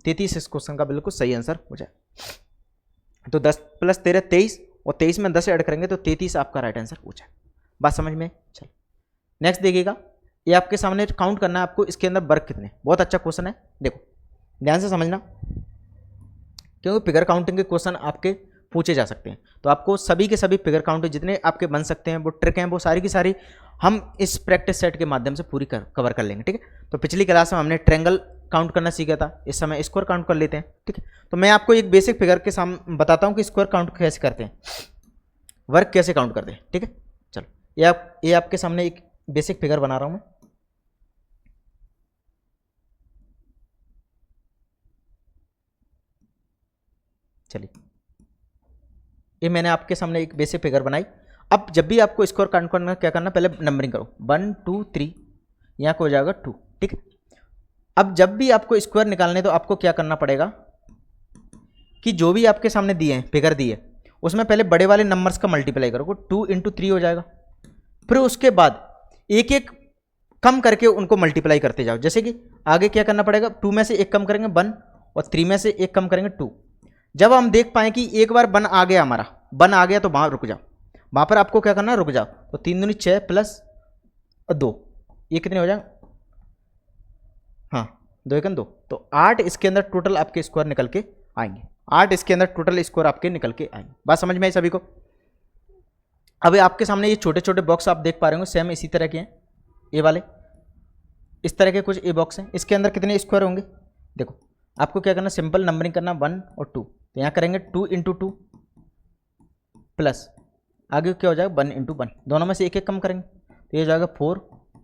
33 इस क्वेश्चन का बिल्कुल सही आंसर हो जाए। तो 10 + 13 23, और 23 में 10 ऐड करेंगे तो 33 आपका राइट आंसर हो जाएगा। बात समझ में? चलो नेक्स्ट देखिएगा, ये आपके सामने काउंट करना है आपको, इसके अंदर वर्ग कितने। बहुत अच्छा क्वेश्चन है, देखो ध्यान से समझना, क्योंकि फिगर काउंटिंग के क्वेश्चन आपके पूछे जा सकते हैं। तो आपको सभी के सभी फिगर काउंटिंग जितने आपके बन सकते हैं, वो ट्रिक हैं, वो सारी की सारी हम इस प्रैक्टिस सेट के माध्यम से पूरी कवर कर लेंगे, ठीक है। तो पिछली क्लास में हमने ट्रायंगल काउंट करना सीखा था, इस समय स्क्वायर काउंट कर लेते हैं, ठीक है। तो मैं आपको एक बेसिक फिगर के सामने बताता हूँ कि स्क्वायर काउंट कैसे करते हैं, वर्ग कैसे काउंट करते हैं, ठीक है। चलो ये आपके सामने एक बेसिक फिगर बना रहा हूँ मैं। चलिए ये मैंने आपके सामने एक बेसिक फिगर बनाई। अब जब भी आपको स्क्वायर काउंट करना क्या करना, पहले नंबरिंग करो 1 2 3, यहाँ को हो जाएगा 2, ठीक है। अब जब भी आपको स्क्वायर निकालने तो आपको क्या करना पड़ेगा कि जो भी आपके सामने दिए हैं फिगर दिए, उसमें पहले बड़े वाले नंबर्स का मल्टीप्लाई करो, 2 × 3 हो जाएगा। फिर उसके बाद एक एक कम करके उनको मल्टीप्लाई करते जाओ। जैसे कि आगे क्या करना पड़ेगा, 2 में से एक कम करेंगे 1, और 3 में से एक कम करेंगे 2। जब हम देख पाएँ कि एक बार 1 आ गया, हमारा 1 आ गया, तो वहाँ रुक जाओ, वहाँ पर आपको क्या करना है, रुक जाओ। तो 3 दूनी 6 + 2, ये कितने हो जाएंगे, हाँ 2 × 2, तो 8 इसके अंदर टोटल आपके स्क्वायर निकल के आएंगे, 8 इसके अंदर टोटल स्क्वायर आपके निकल के आएंगे। बात समझ में आई सभी को? अब आपके सामने ये छोटे छोटे बॉक्स आप देख पा रहे होंगे, सेम इसी तरह के हैं, ये वाले इस तरह के कुछ ए बॉक्स हैं, इसके अंदर कितने स्क्वायर होंगे। देखो आपको क्या करना, सिंपल नंबरिंग करना 1 और 2, तो यहाँ करेंगे 2 × 2 प्लस आगे क्या हो जाएगा 1 × 1, दोनों में से एक एक कम करेंगे, तो ये हो जाएगा 4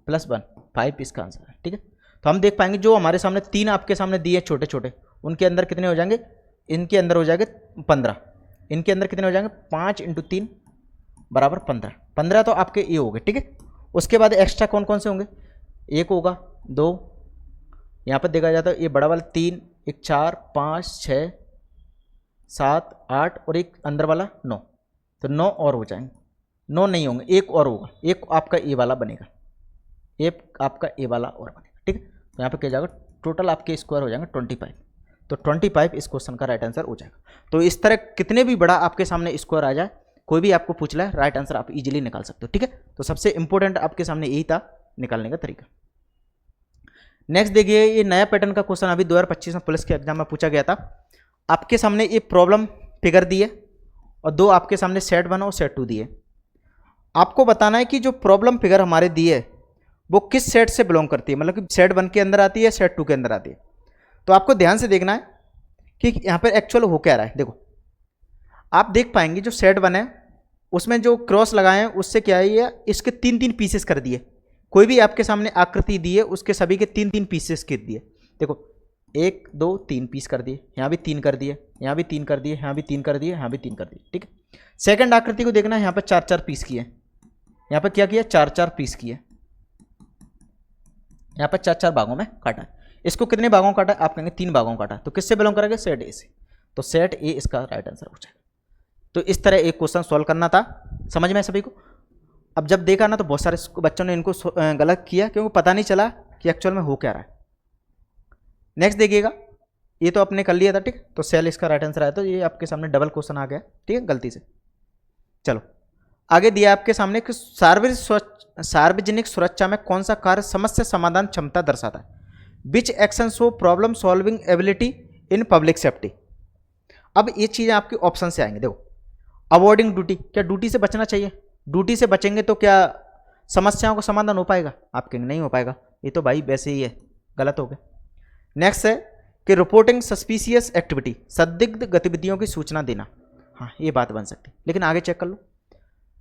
+ 1 5 इसका आंसर है, ठीक है। तो हम देख पाएंगे जो हमारे सामने 3 आपके सामने दिए छोटे छोटे, उनके अंदर कितने हो जाएंगे, इनके अंदर हो जाएंगे 15, इनके अंदर कितने हो जाएंगे 5 × 3 बराबर 15, 15 तो आपके ये हो गए, ठीक है। उसके बाद एक्स्ट्रा कौन कौन से होंगे, एक होगा 2, यहाँ पर देखा जाता है ये बड़ा वाला 3, एक 4 5 6 7 8 और एक अंदर वाला 9, तो 9 और हो जाएंगे, 9 नहीं होंगे, एक और होगा, एक आपका ए वाला बनेगा, एक आपका ए वाला और बनेगा, ठीक है। तो यहाँ पे क्या जाएगा, टोटल आपके स्क्वायर हो जाएंगे 25, तो 25 इस क्वेश्चन का राइट आंसर हो जाएगा। तो इस तरह कितने भी बड़ा आपके सामने स्क्वायर आ जाए, कोई भी आपको पूछ ले, राइट आंसर आप इजीली निकाल सकते हो, ठीक है। तो सबसे इंपॉर्टेंट आपके सामने यही था निकालने का तरीका। नेक्स्ट देखिए, ये नया पैटर्न का क्वेश्चन अभी 2025 में पुलिस के एग्जाम में पूछा गया था। आपके सामने ये प्रॉब्लम फिगर दी है और दो आपके सामने सेट 1 और सेट 2 दिए। आपको बताना है कि जो प्रॉब्लम फिगर हमारे दी है वो किस सेट से बिलोंग करती है, मतलब कि सेट 1 के अंदर आती है, सेट 2 के अंदर आती है। तो आपको ध्यान से देखना है कि यहाँ पर एक्चुअल हो क्या रहा है। देखो आप देख पाएंगे जो सेट 1 है उसमें जो क्रॉस लगाए हैं उससे क्या है, ये इसके 3-3 पीसेस कर दिए। कोई भी आपके सामने आकृति दी है उसके सभी के 3-3 पीसेस कर दिए। देखो 1 2 3 पीस कर दिए, यहाँ भी 3 कर दिए, यहाँ भी 3 कर दिए, यहाँ भी 3 कर दिए, यहाँ भी 3 कर दिए, ठीक है। सेकंड आकृति को देखना है, यहाँ पर 4-4 पीस किए, यहाँ पर क्या किया 4-4 पीस किए, यहाँ पर 4-4 भागों में काटा। इसको कितने भागों काटा, आप कहेंगे 3 भागों काटा, तो किससे बिलोंग करेंगे, सेट ए से, तो सेट ए इसका राइट आंसर हो जाएगा। तो इस तरह एक क्वेश्चन सॉल्व करना था, समझ में सभी को। अब जब देखा ना तो बहुत सारे बच्चों ने इनको गलत किया क्योंकि पता नहीं चला कि एक्चुअल में हो क्या रहा है। नेक्स्ट देखिएगा, ये तो आपने कर लिया था, ठीक। तो सेल इसका राइट आंसर आया, तो ये आपके सामने डबल क्वेश्चन आ गया, ठीक है, गलती से। चलो आगे दिया आपके सामने कि सार्वजनिक सार्वजनिक सुरक्षा में कौन सा कार्य समस्या समाधान क्षमता दर्शाता है? विच action show problem solving ability in public safety. अब ये चीज़ें आपके ऑप्शन से आएंगे। देखो, अवॉइडिंग ड्यूटी, क्या ड्यूटी से बचना चाहिए? ड्यूटी से बचेंगे तो क्या समस्याओं का समाधान हो पाएगा? आप कहेंगे नहीं हो पाएगा, ये तो भाई वैसे ही है, गलत हो गया। नेक्स्ट है कि रिपोर्टिंग सस्पिशियस एक्टिविटी, संदिग्ध गतिविधियों की सूचना देना। हाँ, ये बात बन सकती है, लेकिन आगे चेक कर लो,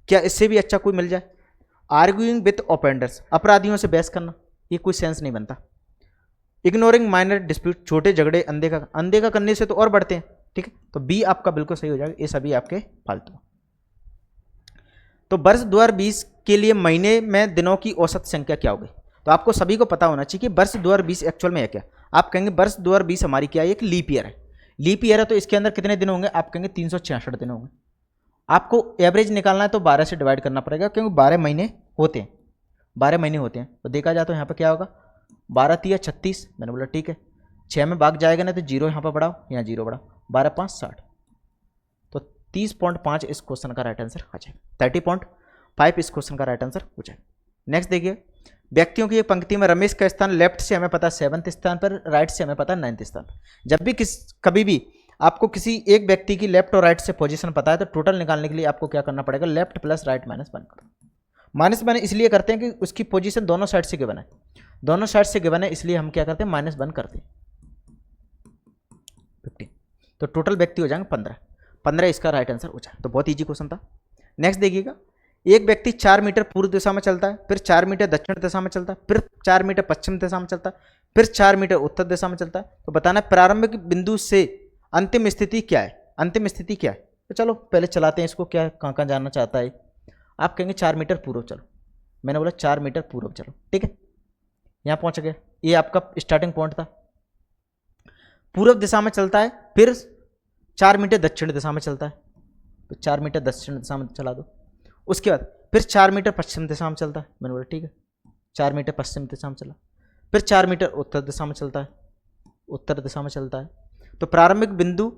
क्या इससे भी अच्छा कोई मिल जाए? आर्ग्यूइंग विथ ऑफेंडर्स, अपराधियों से बहस करना, ये कोई सेंस नहीं बनता। इग्नोरिंग माइनर डिस्प्यूट, छोटे झगड़े अनदेखा करने से तो और बढ़ते हैं, ठीक है, तो बी आपका बिल्कुल सही हो जाएगा, ये सभी आपके फालतू। तो वर्ष 2020 के लिए महीने में दिनों की औसत संख्या क्या होगी? तो आपको सभी को पता होना चाहिए कि वर्ष 2020 एक्चुअल में है क्या। आप कहेंगे वर्ष 2020 हमारी क्या है, एक लीप ईयर है। लीप ईयर है तो इसके अंदर कितने दिन होंगे? आप कहेंगे 366 दिन होंगे। आपको एवरेज निकालना है तो 12 से डिवाइड करना पड़ेगा, क्योंकि 12 महीने होते हैं, 12 महीने होते हैं। तो देखा जाए तो यहाँ पर क्या होगा, 12 3 36, मैंने बोला ठीक है, 6 में भाग जाएगा ना तो जीरो यहाँ पर बढ़ाओ, यहाँ जीरो बढ़ाओ, 12 5 60, तो 30.5 इस क्वेश्चन का राइट आंसर आ जाएगा। 30.5 इस क्वेश्चन का राइट आंसर हो जाएगा। नेक्स्ट देखिए, व्यक्तियों की एक पंक्ति में रमेश का स्थान लेफ्ट से हमें पता है 7th स्थान पर, राइट से हमें पता है 9th स्थान पर। जब भी कभी भी आपको किसी एक व्यक्ति की लेफ्ट और राइट से पोजीशन पता है तो टोटल निकालने के लिए आपको क्या करना पड़ेगा, लेफ्ट प्लस राइट माइनस 1 करो। माइनस 1 इसलिए करते हैं कि उसकी पोजीशन दोनों साइड से गिवन है, दोनों साइड से गिवन है, इसलिए हम क्या करते हैं, -1 करते हैं 15। तो टोटल व्यक्ति हो जाएंगे 15 इसका राइट आंसर हो जाए। तो बहुत ईजी क्वेश्चन था। नेक्स्ट देखिएगा, एक व्यक्ति 4 मीटर पूर्व दिशा में चलता है, फिर 4 मीटर दक्षिण दिशा में चलता है, फिर 4 मीटर पश्चिम दिशा में चलता है, फिर 4 मीटर उत्तर दिशा में चलता है। तो बताना प्रारंभिक बिंदु से अंतिम स्थिति क्या है, अंतिम स्थिति क्या है। तो चलो पहले चलाते हैं इसको, क्या कहाँ कहाँ जाना चाहता है। आप कहेंगे 4 मीटर पूर्व चलो, मैंने बोला 4 मीटर पूर्व चलो, ठीक है, यहाँ पहुँच गए, ये आपका स्टार्टिंग पॉइंट था। पूर्व दिशा में चलता है, फिर 4 मीटर दक्षिण दिशा में चलता है, तो 4 मीटर दक्षिण दिशा में चला दो। उसके बाद फिर 4 मीटर पश्चिम दिशा में चलता है, मैंने बोला ठीक है, 4 मीटर पश्चिम दिशा में चला, फिर 4 मीटर उत्तर दिशा में चलता है, उत्तर दिशा में चलता है। तो प्रारंभिक बिंदु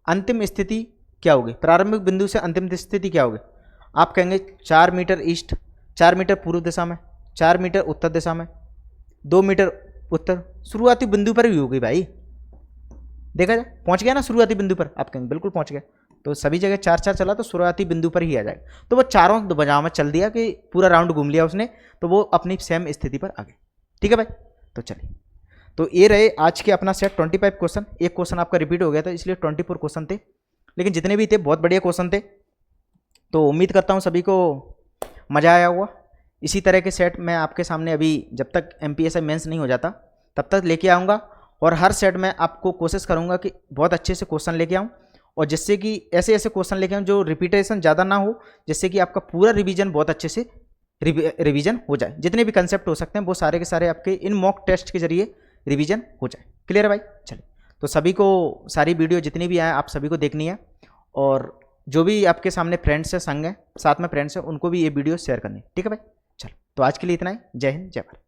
अंतिम स्थिति क्या होगी, प्रारंभिक बिंदु से अंतिम स्थिति क्या होगी? आप कहेंगे 4 मीटर ईस्ट, 4 मीटर पूर्व दिशा में, 4 मीटर उत्तर दिशा में, 2 मीटर उत्तर, शुरुआती बिंदु पर ही होगी भाई। देखा जाए पहुंच गया ना शुरुआती बिंदु पर, आप कहेंगे बिल्कुल पहुंच गया। तो सभी जगह 4 चला तो शुरुआती बिंदु पर ही आ जाएगा। तो वो चारों बजाव में चल दिया कि पूरा राउंड घूम लिया उसने, तो वो अपनी सेम स्थिति पर आ गए। ठीक है भाई, तो चलिए, तो ये रहे आज के अपना सेट 25 क्वेश्चन। एक क्वेश्चन आपका रिपीट हो गया था, इसलिए 24 क्वेश्चन थे, लेकिन जितने भी थे बहुत बढ़िया क्वेश्चन थे। तो उम्मीद करता हूँ सभी को मज़ा आया हुआ। इसी तरह के सेट मैं आपके सामने अभी जब तक MPSI मेंस नहीं हो जाता तब तक लेके आऊँगा, और हर सेट में आपको कोशिश करूँगा कि बहुत अच्छे से क्वेश्चन लेके आऊँ, और जिससे कि ऐसे ऐसे क्वेश्चन लेके आऊँ जो रिपीटेशन ज़्यादा ना हो, जिससे कि आपका पूरा रिवीजन बहुत अच्छे से रिवीजन हो जाए। जितने भी कंसेप्ट हो सकते हैं वो सारे के सारे आपके इन मॉक टेस्ट के जरिए रिवीजन हो जाए। क्लियर है भाई? चलिए, तो सभी को सारी वीडियो जितनी भी आए आप सभी को देखनी है, और जो भी आपके सामने फ्रेंड्स है, संग है, साथ में फ्रेंड्स है, उनको भी ये वीडियो शेयर करनी है। ठीक है भाई? चलो, तो आज के लिए इतना ही। जय हिंद, जय भारत।